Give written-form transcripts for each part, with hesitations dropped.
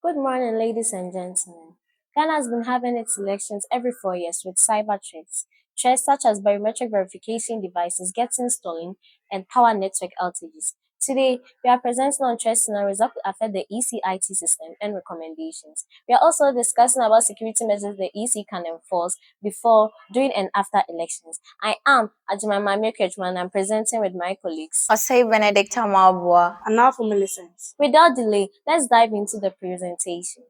Good morning, ladies and gentlemen. Ghana has been having its elections every 4 years with cyber threats. Threats such as biometric verification devices getting stolen and power network outages. Today, we are presenting on threat scenarios that could affect the ECIT system and recommendations. We are also discussing about security measures the EC can enforce before, during, and after elections. I am Ajimama Mekechman and I'm presenting with my colleagues. Osei Benedict Amabua. And now for Millicent. Without delay, let's dive into the presentation.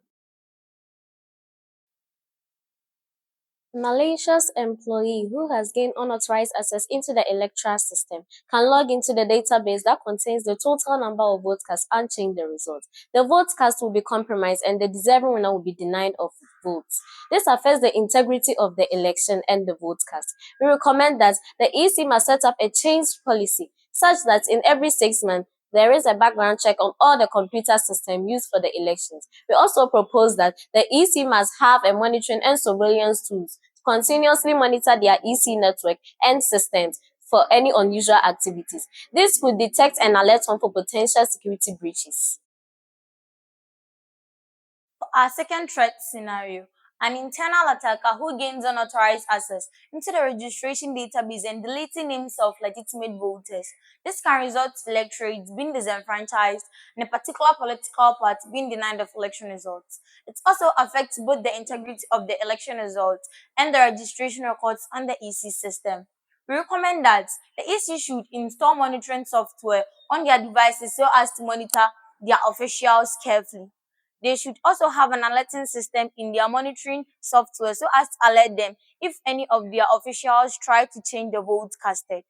A malicious employee who has gained unauthorized access into the electoral system can log into the database that contains the total number of votes cast and change the results. The votes cast will be compromised and the deserving winner will be denied of votes. This affects the integrity of the election and the vote cast. We recommend that the EC must set up a change policy such that in every 6 months there is a background check on all the computer systems used for the elections. We also propose that the EC must have a monitoring and surveillance tools to continuously monitor their EC network and systems for any unusual activities. This could detect and alert one for potential security breaches. For our second threat scenario, an internal attacker who gains unauthorized access into the registration database and deleting names of legitimate voters. This can result in electorates being disenfranchised and a particular political party being denied of election results. It also affects both the integrity of the election results and the registration records on the EC system. We recommend that the EC should install monitoring software on their devices so as to monitor their officials carefully. They should also have an alerting system in their monitoring software so as to alert them if any of their officials try to change the votes casted.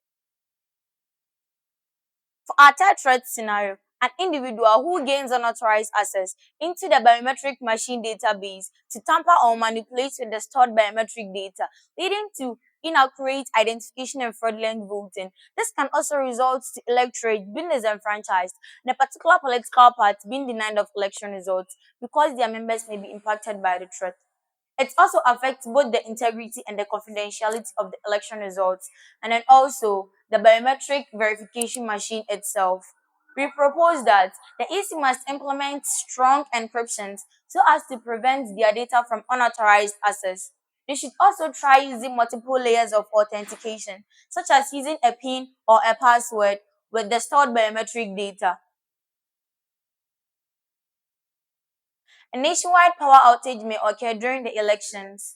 For our third threat scenario, an individual who gains unauthorized access into the biometric machine database to tamper or manipulate with the stored biometric data, leading to inaccurate identification and fraudulent voting. This can also result to electorate being disenfranchised and a particular political party being denied of election results because their members may be impacted by the threat. It also affects both the integrity and the confidentiality of the election results, and then also the biometric verification machine itself. We propose that the EC must implement strong encryptions so as to prevent their data from unauthorized access. They should also try using multiple layers of authentication, such as using a PIN or a password with the stored biometric data. A nationwide power outage may occur during the elections.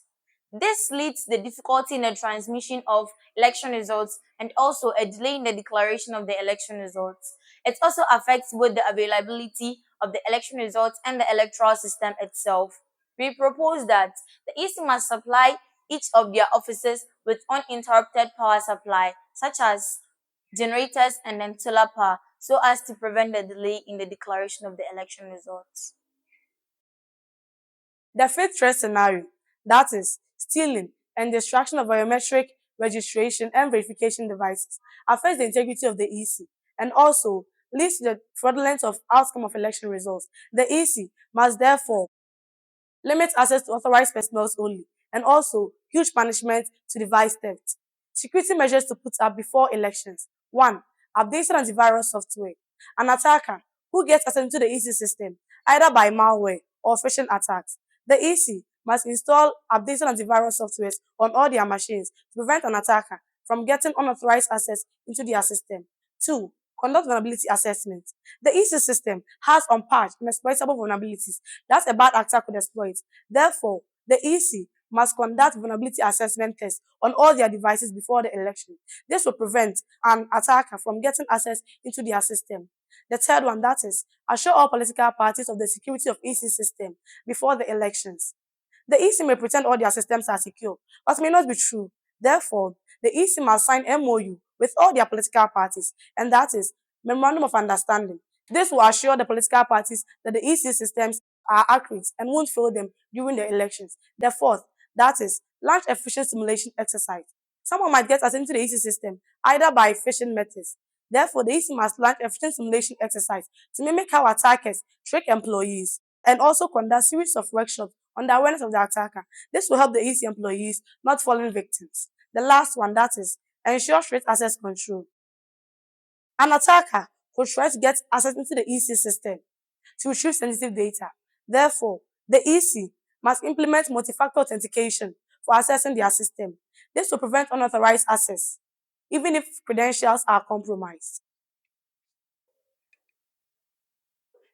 This leads to the difficulty in the transmission of election results and also a delay in the declaration of the election results. It also affects both the availability of the election results and the electoral system itself. We propose that the EC must supply each of their offices with uninterrupted power supply, such as generators and then solar power, so as to prevent the delay in the declaration of the election results. The fifth threat scenario, that is, stealing and destruction of biometric registration and verification devices, affects the integrity of the EC and also leads to the fraudulence of outcome of election results. The EC must therefore limit access to authorized personnel only, and also huge punishment to device theft. Security measures to put up before elections. 1. Updated antivirus software. An attacker who gets access to the EC system, either by malware or phishing attacks. The EC must install updated antivirus software on all their machines to prevent an attacker from getting unauthorized access into their system. 2. Conduct vulnerability assessment. The EC system has unpatched and exploitable vulnerabilities that a bad actor could exploit. Therefore, the EC must conduct vulnerability assessment tests on all their devices before the election. This will prevent an attacker from getting access into their system. The third one, that is, assure all political parties of the security of EC system before the elections. The EC may pretend all their systems are secure, but it may not be true. Therefore, the EC must sign MOU with all their political parties, and that is Memorandum of Understanding. This will assure the political parties that the EC systems are accurate and won't fail them during the elections. The fourth, that is, launch a phishing simulation exercise. Someone might get access into the EC system either by phishing methods. Therefore, the EC must launch a phishing simulation exercise to mimic how attackers trick employees and also conduct series of workshops on the awareness of the attacker. This will help the EC employees not falling victims. The last one, that is, ensure strict access control. An attacker could try to get access into the EC system to retrieve sensitive data. Therefore, the EC must implement multi-factor authentication for accessing their system. This will prevent unauthorized access, even if credentials are compromised.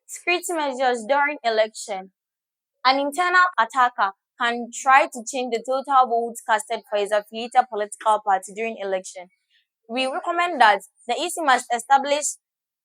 Security measures during election. An internal attacker can try to change the total votes casted for his affiliated political party during election. We recommend that the EC must establish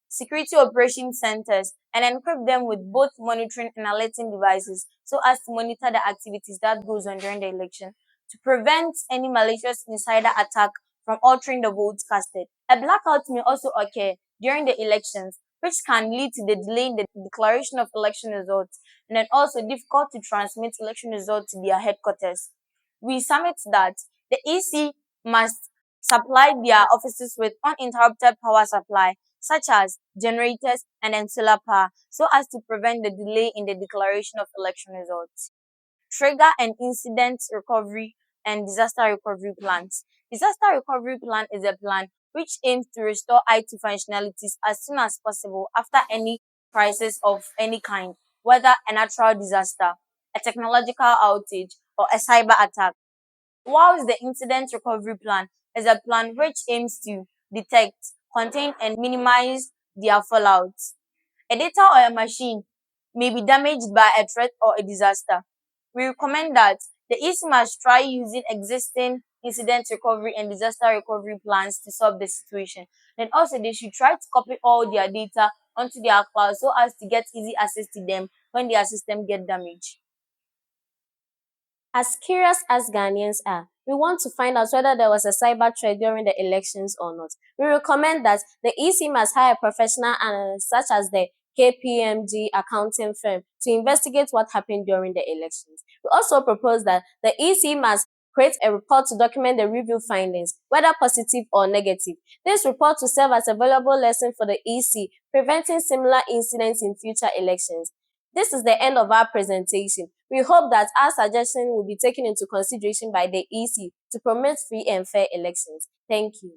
security operation centers and equip them with both monitoring and alerting devices so as to monitor the activities that goes on during the election to prevent any malicious insider attack from altering the votes casted. A blackout may also occur during the elections, which can lead to the delay in the declaration of election results and then also difficult to transmit election results to their headquarters. We submit that the EC must supply their offices with uninterrupted power supply such as generators and then solar power so as to prevent the delay in the declaration of election results. Trigger and incident recovery and disaster recovery plans. Disaster recovery plan is a plan which aims to restore IT functionalities as soon as possible after any crisis of any kind, whether a natural disaster, a technological outage, or a cyber attack. Whilst the incident recovery plan is a plan which aims to detect, contain, and minimize their fallout. A data or a machine may be damaged by a threat or a disaster. We recommend that the EC must try using existing incident recovery and disaster recovery plans to solve the situation. Then also they should try to copy all their data onto their cloud so as to get easy access to them when their system get damaged. As curious as Ghanaians are, we want to find out whether there was a cyber threat during the elections or not. We recommend that the EC must hire a professional analyst such as the KPMG accounting firm to investigate what happened during the elections. We also propose that the EC must create a report to document the review findings, whether positive or negative. This report will serve as a valuable lesson for the EC, preventing similar incidents in future elections. This is the end of our presentation. We hope that our suggestion will be taken into consideration by the EC to promote free and fair elections. Thank you.